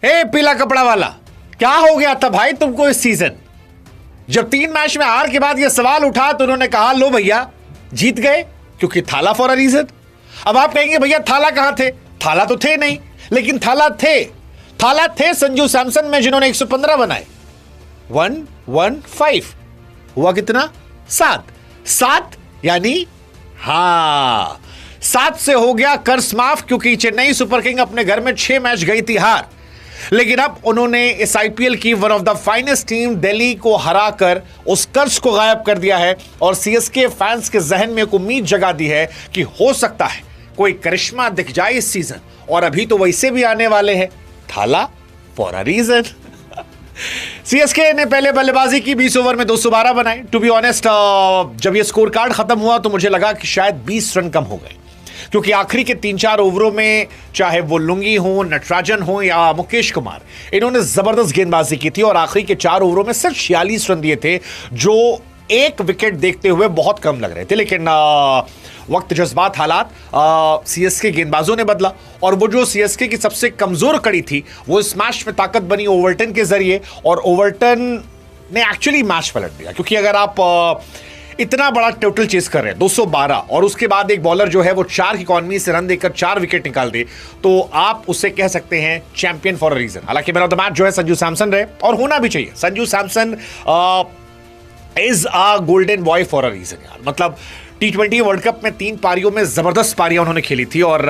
हे पीला कपड़ा वाला, क्या हो गया था भाई तुमको इस सीजन? जब 3 मैच में हार के बाद यह सवाल उठा तो उन्होंने कहा लो भैया जीत गए क्योंकि थाला फॉर अ रीजन। अब आप कहेंगे भैया थाला कहां थे? थाला तो थे नहीं, लेकिन थाला थे संजू सैमसन में जिन्होंने 115 बनाए। 115 हुआ कितना? 7 यानी 7 से हो गया कर्ज माफ, क्योंकि चेन्नई सुपर किंग अपने घर में 6 मैच गई थी हार, लेकिन अब उन्होंने इस आईपीएल की one of the finest team Delhi को हराकर उस कर्ज को गायब कर दिया है और सीएसके फैंस के जहन में एक उम्मीद जगा दी है कि हो सकता है कोई करिश्मा दिख जाए इस सीजन। और अभी तो वैसे भी आने वाले हैं, थाला फॉर अ रीजन। सीएसके ने पहले बल्लेबाजी की, 20 ओवर में 212 बनाए। टू बी ऑनेस्ट, जब ये स्कोर कार्ड खत्म हुआ तो मुझे लगा कि शायद 20 रन कम हो गए, क्योंकि आखिरी के 3-4 ओवरों में चाहे वो लुंगी हो, नटराजन हो या मुकेश कुमार, इन्होंने जबरदस्त गेंदबाजी की थी और आखिरी के 4 ओवरों में सिर्फ 46 रन दिए थे, जो एक विकेट देखते हुए बहुत कम लग रहे थे। लेकिन वक्त, जज्बात, हालात, सीएसके गेंदबाजों ने बदला और वो जो सीएसके की सबसे कमजोर कड़ी थी वो इस मैच में ताकत बनी ओवरटन के जरिए, और ओवरटन ने एक्चुअली मैच पलट दिया। क्योंकि अगर आप इतना बड़ा टोटल चेस कर रहे हैं 212 और उसके बाद एक बॉलर जो है वो 4 की इकॉनमी से रन देकर 4 विकेट निकाल दे, तो आप उसे कह सकते हैं चैंपियन फॉर अ रीजन। हालांकि मैन ऑफ द मैच जो है संजू सैमसन रहे, और होना भी चाहिए। Sanju Samson is a golden boy for a reason यार। मतलब T20 वर्ल्ड कप में 3 पारियों में जबरदस्त पारियां उन्होंने खेली थी, और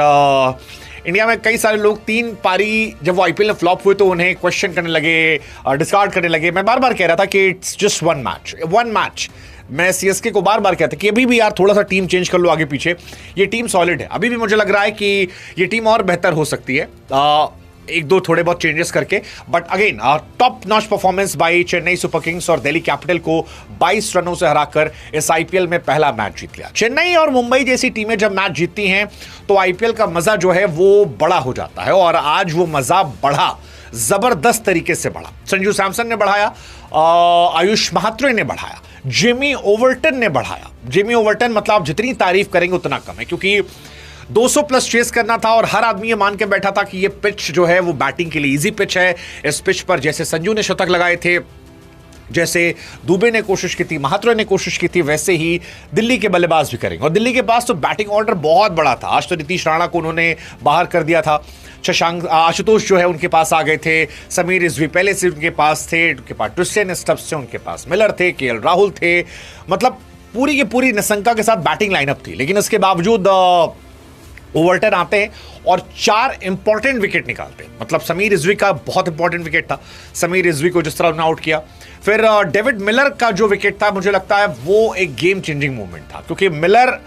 इंडिया में कई सारे लोग 3 पारी जब वो आईपीएल में फ्लॉप हुए तो उन्हें क्वेश्चन करने लगे, डिस्कार्ड करने लगे। मैं बार बार कह रहा था कि इट्स जस्ट वन मैच। मैं सीएसके को बार बार कहता कि अभी भी यार थोड़ा सा टीम चेंज कर लो आगे पीछे, ये टीम सॉलिड है। अभी भी मुझे लग रहा है कि ये टीम और बेहतर हो सकती है, 1-2 थोड़े बहुत चेंजेस करके। But again top notch performance by Chennai super Kings और दिल्ली कैपिटल को 22 रनों से हराकर इस आईपीएल में पहला मैच जीत लिया। चेन्नई और मुंबई जैसी टीमें जब मैच जीतती हैं तो आईपीएल का मजा जो है वो बड़ा हो जाता है, और आज वो मजा बढ़ा, जबरदस्त तरीके से बढ़ा। संजू सैमसन ने बढ़ाया, आयुष महात्रे ने बढ़ाया, जेमी ओवरटन ने बढ़ाया। जेमी ओवरटन मतलब आप जितनी तारीफ करेंगे उतना कम है, क्योंकि 200 प्लस चेस करना था और हर आदमी ये मान के बैठा था कि ये पिच जो है वो बैटिंग के लिए इजी पिच है। इस पिच पर जैसे संजू ने शतक लगाए थे, जैसे दुबे ने कोशिश की थी, महात्रे ने कोशिश की थी, वैसे ही दिल्ली के बल्लेबाज भी करेंगे। और दिल्ली के पास तो बैटिंग ऑर्डर बहुत बड़ा था। आज तो नीतीश राणा को उन्होंने बाहर कर दिया था, शशांक आशुतोष जो है उनके पास आ गए थे, समीर रिजवी पहले से उनके पास थे, उनके पास ट्रिस्टियन स्टब्स थे, उनके पास मिलर थे, केएल राहुल थे। मतलब पूरी की पूरी निशंका के साथ बैटिंग लाइनअप थी। लेकिन इसके बावजूद ओवरटन आते हैं और 4 इंपॉर्टेंट विकेट निकालते हैं। मतलब समीर रिजवी का बहुत इंपॉर्टेंट विकेट था, समीर रिजवी को जिस तरह उन्होंने आउट किया। फिर डेविड मिलर का जो विकेट था, मुझे लगता है वो एक गेम चेंजिंग मूवमेंट था, क्योंकि मिलर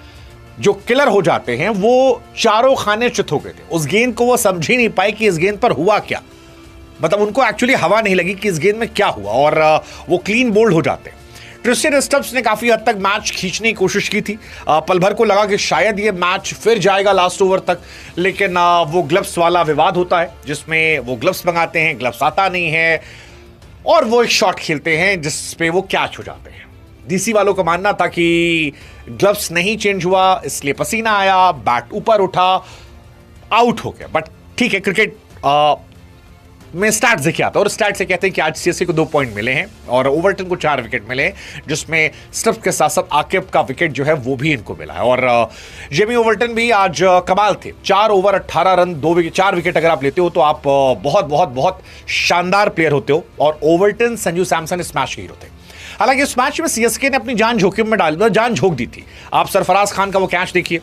जो किलर हो जाते हैं वो चारों खाने चित हो गए थे। उस गेंद को वो समझ ही नहीं पाए कि इस गेंद पर हुआ क्या। मतलब उनको एक्चुअली हवा नहीं लगी कि इस गेंद में क्या हुआ, और वो क्लीन बोल्ड हो जाते हैं। ट्रिस्टियन स्टब्स ने काफी हद तक मैच खींचने की कोशिश की थी। पल भर को लगा कि शायद ये मैच फिर जाएगा लास्ट ओवर तक, लेकिन वो ग्लव्स वाला विवाद होता है जिसमें वो ग्लव्स मंगाते हैं, ग्लव्स आता नहीं है, और वो एक शॉट खेलते हैं जिसपे वो कैच हो जाते हैं। डीसी वालों का मानना था कि ग्लव्स नहीं चेंज हुआ, इसलिए पसीना आया, बैट ऊपर उठा, आउट हो गया। बट ठीक है, क्रिकेट में स्टैट्स देखिए आता है, और स्टैट्स से कहते हैं कि आज सीएसके को 2 पॉइंट मिले हैं और ओवरटन को 4 विकेट मिले हैं, जिसमें स्टब्स के साथ साथ आकिब का विकेट जो है वो भी इनको मिला है। और जेमी ओवरटन भी आज कमाल थे। 4 ओवर 18 रन, 4 विकेट अगर आप लेते हो तो आप बहुत बहुत बहुत शानदार प्लेयर होते हो, और ओवरटन, संजू सैमसन इस मैच के हीरो थे। हालांकि इस मैच में सीएसके ने अपनी जान जोखिम में जान झोंक दी थी। आप सरफराज खान का वो कैच देखिए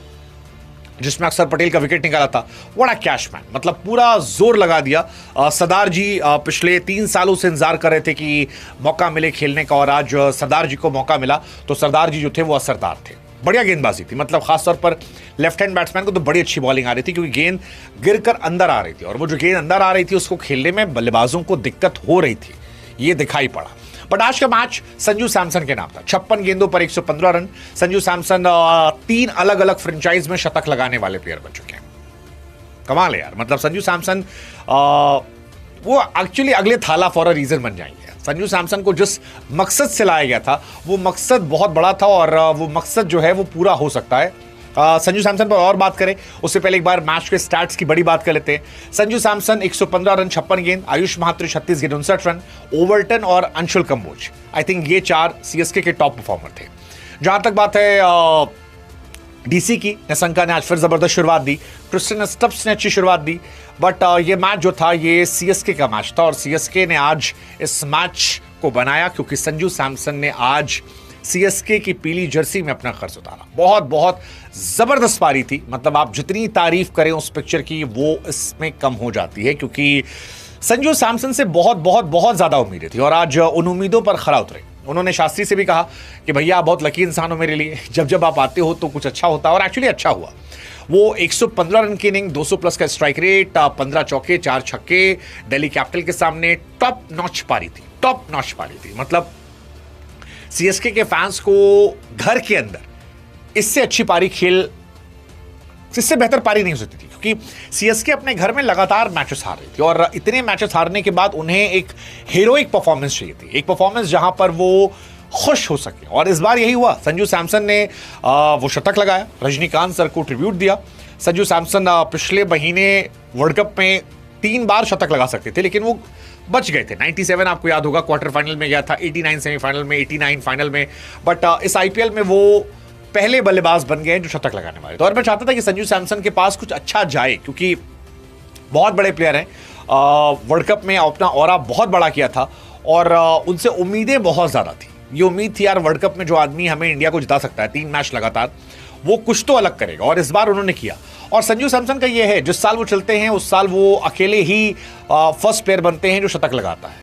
जिसमें अक्षर पटेल का विकेट निकाला था। बड़ा कैच मैन, मतलब पूरा जोर लगा दिया। सरदार जी पिछले 3 सालों से इंतजार कर रहे थे कि मौका मिले खेलने का, और आज सरदार जी को मौका मिला। तो सरदार जी जो थे वो असरदार थे, बढ़िया गेंदबाजी थी। मतलब खासतौर पर लेफ्ट हैंड बैट्समैन को तो बड़ी अच्छी बॉलिंग आ रही थी, क्योंकि गेंद गिरकर अंदर आ रही थी, और वो जो गेंद अंदर आ रही थी उसको खेलने में बल्लेबाजों को दिक्कत हो रही थी, ये दिखाई पड़ा। बट आज का मैच संजू सैमसन के नाम था। 56 गेंदों पर 115 रन। संजू सैमसन 3 अलग अलग फ्रेंचाइज में शतक लगाने वाले प्लेयर बन चुके हैं। कमाल है यार। मतलब संजू सैमसन वो एक्चुअली अगले थाला फॉर अ रीजन बन जाएंगे। संजू सैमसन को जिस मकसद से लाया गया था वो मकसद बहुत बड़ा था, और वो मकसद जो है वो पूरा हो सकता है। संजू सैमसन पर और बात करें उससे पहले एक बार मैच के स्टैट्स की बड़ी बात कर लेते हैं। संजू सैमसन 115 रन 56 गेंद, आयुष महात्री 36 गेंद 59 रन, ओवर्टन और अंशुल कंबोज, आई थिंक ये 4 सीएसके के टॉप परफॉर्मर थे। जहां तक बात है डीसी की, निशंका ने आज फिर जबरदस्त शुरुआत दी, क्रिस्टियन स्टब्स ने अच्छी शुरुआत दी, बट ये मैच जो था ये सीएसके का मैच था और सीएसके ने आज इस मैच को बनाया क्योंकि संजू सैमसन ने आज सीएसके की पीली जर्सी में अपना खर्च उतारा। बहुत बहुत जबरदस्त पारी थी, मतलब आप जितनी तारीफ करें उस पिक्चर की वो इसमें कम हो जाती है क्योंकि संजू सैमसन से बहुत बहुत बहुत ज्यादा उम्मीदें थी और आज उन उम्मीदों पर खरा उतरे। उन्होंने शास्त्री से भी कहा कि भैया आप बहुत लकी इंसान हो मेरे लिए, जब जब आप आते हो तो कुछ अच्छा होता है और एक्चुअली अच्छा हुआ। वो 115 रन की इनिंग, 200 प्लस का स्ट्राइक रेट, 15 चौके 4 छक्के, दिल्ली कैपिटल के सामने टॉप नॉच पारी थी, टॉप नॉच पारी थी। मतलब सीएसके के फैंस को घर के अंदर इससे अच्छी पारी खेल, इससे बेहतर पारी नहीं हो सकती थी क्योंकि सीएसके अपने घर में लगातार मैचेस हार रही थी और इतने मैचेस हारने के बाद उन्हें एक हीरोइक परफॉर्मेंस चाहिए थी, एक परफॉर्मेंस जहां पर वो खुश हो सके और इस बार यही हुआ। संजू सैमसन ने वो शतक लगाया, रजनीकांत सर को ट्रिब्यूट दिया। संजू सैमसन पिछले महीने वर्ल्ड कप में 3 बार शतक लगा सकते थे लेकिन वो बच गए थे। 97 आपको याद होगा क्वार्टर फाइनल में गया था, 89 सेमीफाइनल में, 89 फाइनल में, बट इस आईपीएल में वो पहले बल्लेबाज बन गए जो शतक लगाने वाले थे और मैं चाहता था कि संजू सैमसन के पास कुछ अच्छा जाए क्योंकि बहुत बड़े प्लेयर हैं, वर्ल्ड कप में अपना ऑरा बहुत बड़ा किया था और उनसे उम्मीदें बहुत ज़्यादा थी। ये उम्मीद थी यार वर्ल्ड कप में जो आदमी हमें इंडिया को जिता सकता है 3 मैच लगातार, वो कुछ तो अलग करेगा और इस बार उन्होंने किया। और संजू सैमसन का ये है जिस साल वो चलते हैं उस साल वो अकेले ही फर्स्ट प्लेयर बनते हैं जो शतक लगाता है।